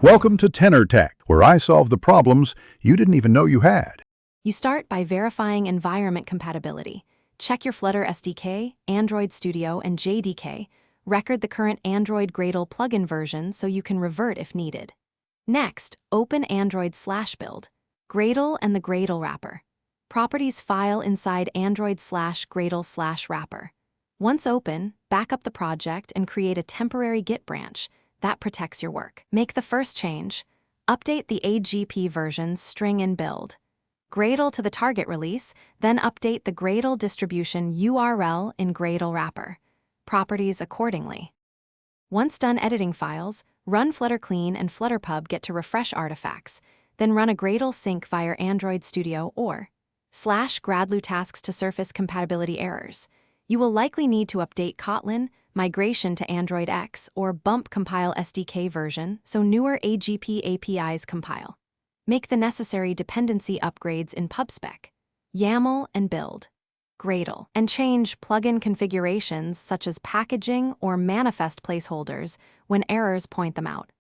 Welcome to Tenor Tech, where I solve the problems you didn't even know you had. You start by verifying environment compatibility. Check your Flutter SDK, Android Studio, and JDK. Record the current Android Gradle plugin version so you can revert if needed. Next, open Android/build, Gradle and the Gradle wrapper. Properties file inside Android/Gradle/wrapper. Once open, back up the project and create a temporary Git branch. That protects your work. Make the first change. Update the AGP versions string in build. Gradle to the target release, then update the Gradle distribution URL in Gradle wrapper. Properties accordingly. Once done editing files, run Flutter clean and FlutterPub get to refresh artifacts, then run a Gradle sync via Android Studio or /Gradlu tasks to surface compatibility errors. You will likely need to update Kotlin, migration to Android X, or bump compile SDK version so newer AGP APIs compile. Make the necessary dependency upgrades in PubSpec, YAML, and build, Gradle, and change plugin configurations such as packaging or manifest placeholders when errors point them out.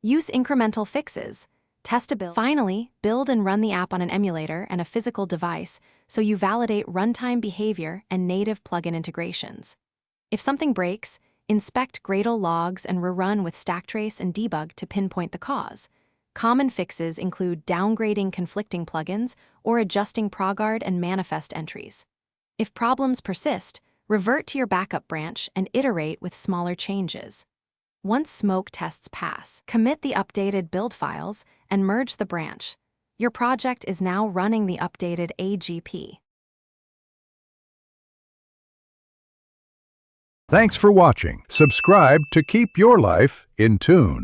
Use incremental fixes. Testability. Finally, build and run the app on an emulator and a physical device so you validate runtime behavior and native plugin integrations. If something breaks, inspect Gradle logs and rerun with stacktrace and debug to pinpoint the cause. Common fixes include downgrading conflicting plugins or adjusting progard and manifest entries. If problems persist, revert to your backup branch and iterate with smaller changes. Once smoke tests pass, commit the updated build files and merge the branch. Your project is now running the updated AGP. Thanks for watching. Subscribe to keep your life in tune.